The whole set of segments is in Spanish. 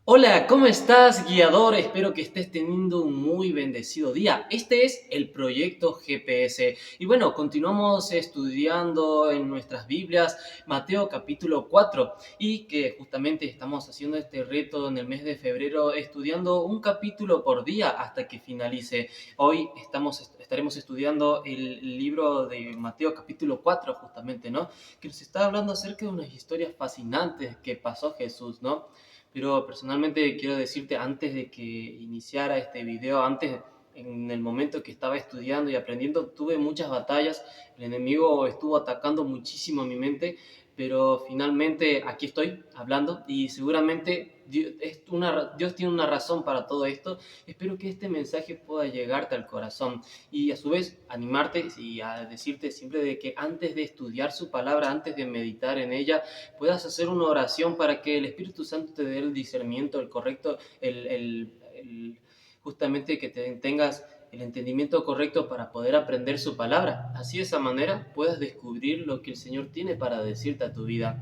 Hola, ¿cómo estás, guiador? Espero que estés teniendo un muy bendecido día. Este es el proyecto GPS. Y bueno, continuamos estudiando en nuestras Biblias Mateo capítulo 4 y que justamente estamos haciendo este reto en el mes de febrero estudiando un capítulo por día hasta que finalice. Hoy estaremos estudiando el libro de Mateo capítulo 4 justamente, ¿no? Que nos está hablando acerca de unas historias fascinantes que pasó Jesús, ¿no? Pero personalmente quiero decirte, antes de que iniciara este video, en el momento que estaba estudiando y aprendiendo, tuve muchas batallas. El enemigo estuvo atacando muchísimo a mi mente, pero finalmente aquí estoy hablando y seguramente Dios tiene una razón para todo esto. Espero que este mensaje pueda llegarte al corazón y a su vez animarte y a decirte siempre de que antes de estudiar su palabra, antes de meditar en ella, puedas hacer una oración para que el Espíritu Santo te dé el discernimiento, el correcto, justamente que tengas el entendimiento correcto para poder aprender su palabra. Así de esa manera puedas descubrir lo que el Señor tiene para decirte a tu vida.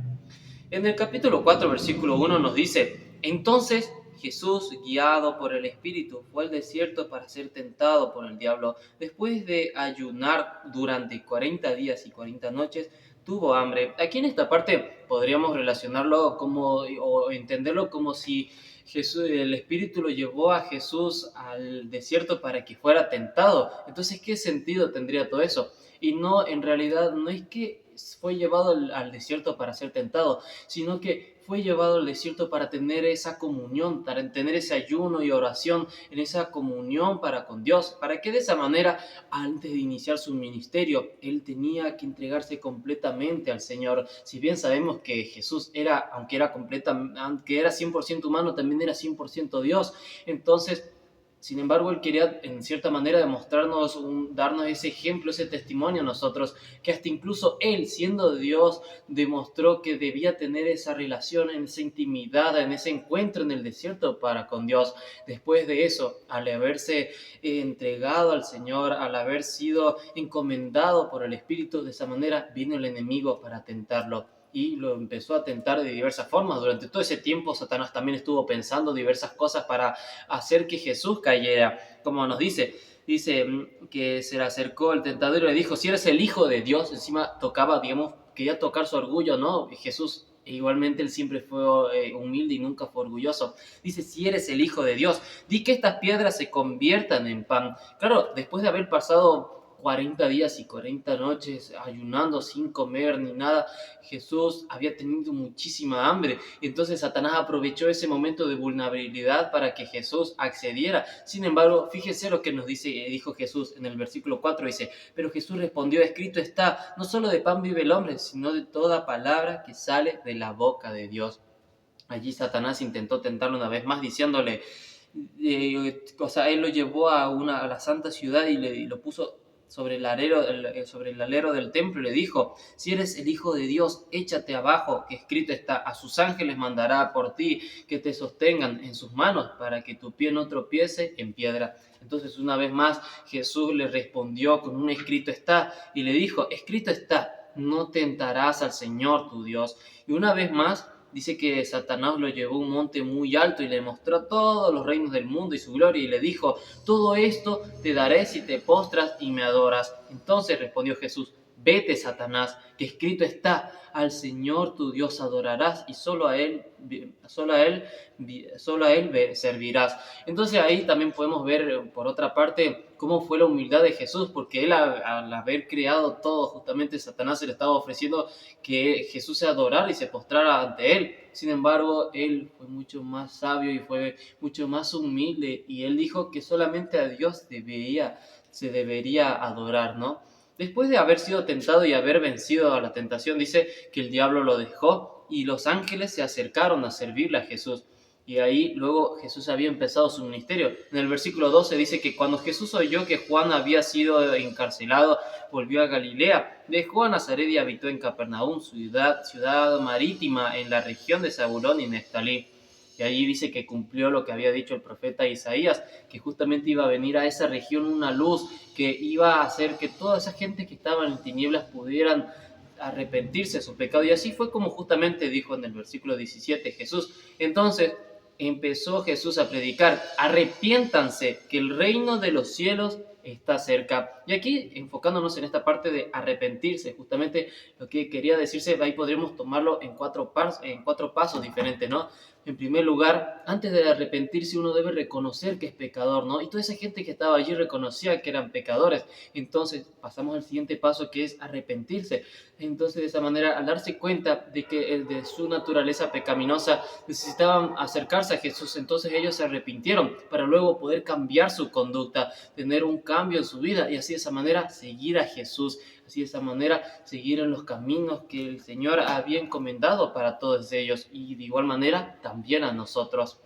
En el capítulo 4, versículo 1 nos dice: entonces Jesús, guiado por el Espíritu, fue al desierto para ser tentado por el diablo. Después de ayunar durante 40 días y 40 noches, tuvo hambre. Aquí en esta parte podríamos relacionarlo o entenderlo como si el Espíritu lo llevó a Jesús al desierto para que fuera tentado. Entonces, ¿qué sentido tendría todo eso? Y no, en realidad, no es que fue llevado al desierto para ser tentado, sino que fue llevado al desierto para tener esa comunión, para tener ese ayuno y oración, en esa comunión para con Dios, para que de esa manera, antes de iniciar su ministerio, él tenía que entregarse completamente al Señor. Si bien sabemos que Jesús era, aunque era 100% humano, también era 100% Dios. Entonces, sin embargo, él quería en cierta manera demostrarnos, darnos ese ejemplo, ese testimonio a nosotros, que hasta incluso él, siendo Dios, demostró que debía tener esa relación, en esa intimidad, en ese encuentro en el desierto para con Dios. Después de eso, al haberse entregado al Señor, al haber sido encomendado por el Espíritu, de esa manera vino el enemigo para tentarlo y lo empezó a tentar de diversas formas. Durante todo ese tiempo, Satanás también estuvo pensando diversas cosas para hacer que Jesús cayera, como nos dice que se le acercó el tentador y le dijo: si eres el Hijo de Dios. Encima tocaba, digamos, quería tocar su orgullo, ¿no? Jesús, igualmente, él siempre fue humilde y nunca fue orgulloso. Dice: si eres el Hijo de Dios, di que estas piedras se conviertan en pan. Claro, después de haber pasado 40 días y 40 noches ayunando sin comer ni nada, Jesús había tenido muchísima hambre. Entonces Satanás aprovechó ese momento de vulnerabilidad para que Jesús accediera. Sin embargo, fíjese lo que dijo Jesús en el versículo 4, dice: pero Jesús respondió: escrito está, no solo de pan vive el hombre, sino de toda palabra que sale de la boca de Dios. Allí Satanás intentó tentarlo una vez más diciéndole, él lo llevó a la santa ciudad y lo puso sobre el alero del templo y le dijo: si eres el Hijo de Dios, échate abajo, que escrito está: a sus ángeles mandará por ti, que te sostengan en sus manos, para que tu pie no tropiece en piedra. Entonces, una vez más, Jesús le respondió con un escrito está, y le dijo: escrito está, no tentarás al Señor tu Dios. Y una vez más, dice que Satanás lo llevó a un monte muy alto y le mostró todos los reinos del mundo y su gloria, y le dijo: todo esto te daré si te postras y me adoras. Entonces respondió Jesús: vete, Satanás, que escrito está: al Señor tu Dios adorarás y solo a él servirás. Entonces ahí también podemos ver, por otra parte, cómo fue la humildad de Jesús, porque él, al haber creado todo, justamente Satanás se le estaba ofreciendo que Jesús se adorara y se postrara ante él. Sin embargo, él fue mucho más sabio y fue mucho más humilde, y él dijo que solamente a Dios se debería adorar, ¿no? Después de haber sido tentado y haber vencido a la tentación, dice que el diablo lo dejó y los ángeles se acercaron a servirle a Jesús. Y ahí luego Jesús había empezado su ministerio. En el versículo 12 dice que cuando Jesús oyó que Juan había sido encarcelado, volvió a Galilea, dejó a Nazaret y habitó en Capernaum, ciudad marítima en la región de Zabulón y Neftalí. Y allí dice que cumplió lo que había dicho el profeta Isaías, que justamente iba a venir a esa región una luz que iba a hacer que toda esa gente que estaba en tinieblas pudieran arrepentirse de su pecado. Y así fue como justamente dijo en el versículo 17 Jesús. Entonces, empezó Jesús a predicar: arrepiéntanse, que el reino de los cielos está cerca. Y aquí, enfocándonos en esta parte de arrepentirse, justamente lo que quería decirse, ahí podríamos tomarlo en cuatro pasos diferentes, ¿no? En primer lugar, antes de arrepentirse, uno debe reconocer que es pecador, ¿no? Y toda esa gente que estaba allí reconocía que eran pecadores. Entonces, pasamos al siguiente paso, que es arrepentirse. Entonces, de esa manera, al darse cuenta de que de su naturaleza pecaminosa necesitaban acercarse a Jesús, entonces ellos se arrepintieron para luego poder cambiar su conducta, tener un cambio en su vida y así de esa manera seguir a Jesús, así de esa manera seguir en los caminos que el Señor había encomendado para todos ellos y de igual manera también a nosotros.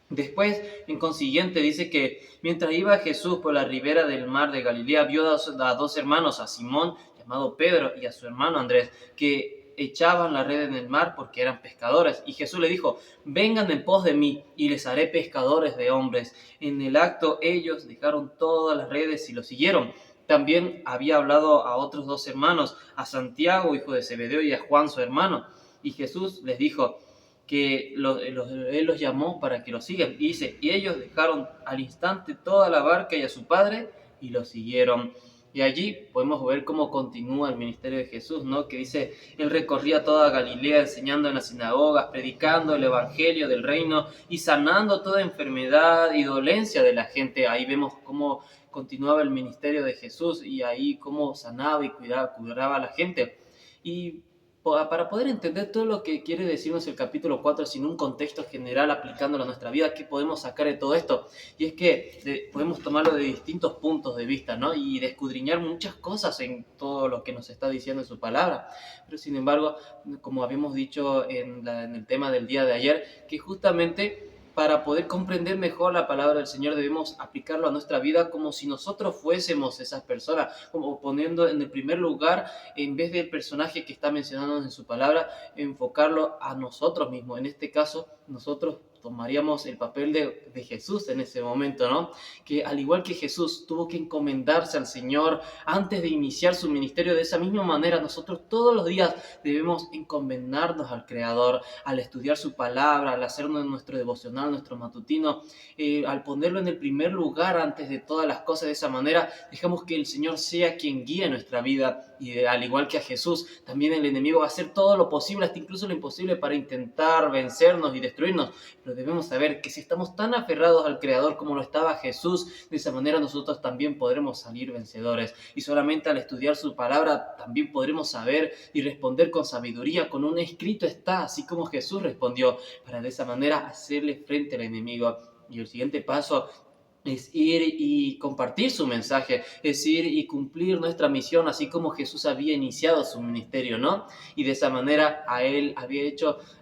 Después, en consiguiente, dice que mientras iba Jesús por la ribera del mar de Galilea, vio a dos hermanos, a Simón, llamado Pedro, y a su hermano Andrés, que echaban la red en el mar porque eran pescadores. Y Jesús le dijo: vengan en pos de mí, y les haré pescadores de hombres. En el acto, ellos dejaron todas las redes y lo siguieron. También había hablado a otros dos hermanos, a Santiago, hijo de Zebedeo, y a Juan, su hermano. Y Jesús les dijo que él los llamó para que lo sigan. Y dice: y ellos dejaron al instante toda la barca y a su padre y lo siguieron. Y allí podemos ver cómo continúa el ministerio de Jesús, ¿no? Que dice: él recorría toda Galilea enseñando en las sinagogas, predicando el evangelio del reino y sanando toda enfermedad y dolencia de la gente. Ahí vemos cómo continuaba el ministerio de Jesús y ahí cómo sanaba y curaba a la gente. Y para poder entender todo lo que quiere decirnos el capítulo 4 sin un contexto general aplicándolo a nuestra vida, ¿qué podemos sacar de todo esto? Y es que podemos tomarlo de distintos puntos de vista, ¿no? Y de escudriñar muchas cosas en todo lo que nos está diciendo en su palabra. Pero sin embargo, como habíamos dicho en el tema del día de ayer, que justamente para poder comprender mejor la palabra del Señor debemos aplicarlo a nuestra vida como si nosotros fuésemos esas personas, como poniendo en el primer lugar, en vez del personaje que está mencionando en su palabra, enfocarlo a nosotros mismos. En este caso, nosotros tomaríamos el papel de Jesús en ese momento, ¿no? Que al igual que Jesús tuvo que encomendarse al Señor antes de iniciar su ministerio, de esa misma manera nosotros todos los días debemos encomendarnos al Creador, al estudiar su palabra, al hacernos nuestro devocional, nuestro matutino, al ponerlo en el primer lugar antes de todas las cosas. De esa manera dejamos que el Señor sea quien guíe nuestra vida y al igual que a Jesús, también el enemigo va a hacer todo lo posible, hasta incluso lo imposible, para intentar vencernos y destruirnos. Pero debemos saber que si estamos tan aferrados al Creador como lo estaba Jesús, de esa manera nosotros también podremos salir vencedores. Y solamente al estudiar su palabra también podremos saber y responder con sabiduría, con un escrito está, así como Jesús respondió, para de esa manera hacerle frente al enemigo. Y el siguiente paso es ir y compartir su mensaje, es ir y cumplir nuestra misión, así como Jesús había iniciado su ministerio, ¿no? Y de esa manera a él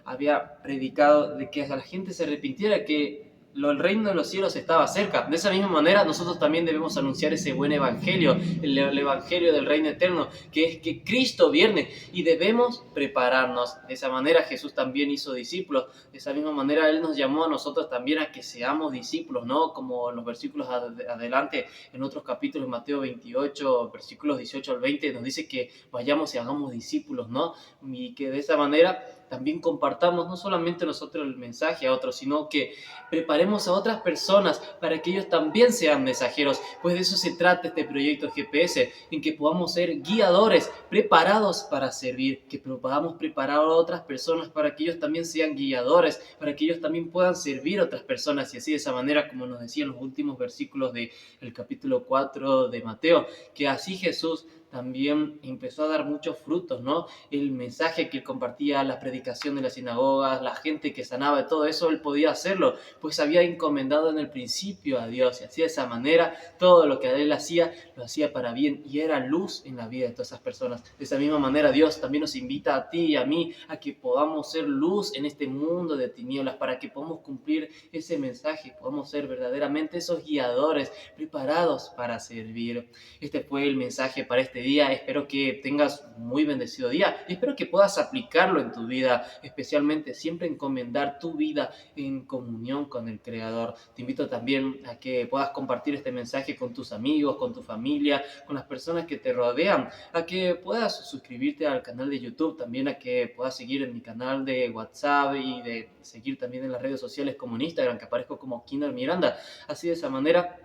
había predicado de que a la gente se arrepintiera, que el reino de los cielos estaba cerca. De esa misma manera nosotros también debemos anunciar ese buen evangelio, el evangelio del reino eterno, que es que Cristo viene y debemos prepararnos. De esa manera Jesús también hizo discípulos, de esa misma manera Él nos llamó a nosotros también a que seamos discípulos, ¿no? Como en los versículos adelante, en otros capítulos, Mateo 28, versículos 18 al 20, nos dice que vayamos y hagamos discípulos, ¿no? Y que de esa manera también compartamos no solamente nosotros el mensaje a otros, sino que preparemos a otras personas para que ellos también sean mensajeros, pues de eso se trata este proyecto GPS, en que podamos ser guiadores preparados para servir, que podamos preparar a otras personas para que ellos también sean guiadores, para que ellos también puedan servir a otras personas, y así de esa manera, como nos decía en los últimos versículos del capítulo 4 de Mateo, que así Jesús también empezó a dar muchos frutos, ¿no? El mensaje que él compartía, la predicación de las sinagogas, la gente que sanaba, todo eso él podía hacerlo, pues había encomendado en el principio a Dios, y así de esa manera todo lo que él hacía, lo hacía para bien, y era luz en la vida de todas esas personas. De esa misma manera Dios también nos invita a ti y a mí a que podamos ser luz en este mundo de tinieblas, para que podamos cumplir ese mensaje, podamos ser verdaderamente esos guiadores preparados para servir. Este fue el mensaje para este día. Espero que tengas un muy bendecido día y espero que puedas aplicarlo en tu vida, especialmente siempre encomendar tu vida en comunión con el Creador. Te invito también a que puedas compartir este mensaje con tus amigos, con tu familia, con las personas que te rodean, a que puedas suscribirte al canal de YouTube, también a que puedas seguir en mi canal de WhatsApp y de seguir también en las redes sociales como en Instagram, que aparezco como Kinder Miranda. Así de esa manera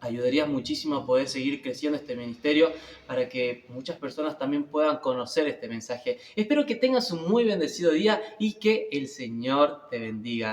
ayudaría muchísimo a poder seguir creciendo este ministerio para que muchas personas también puedan conocer este mensaje. Espero que tengas un muy bendecido día y que el Señor te bendiga.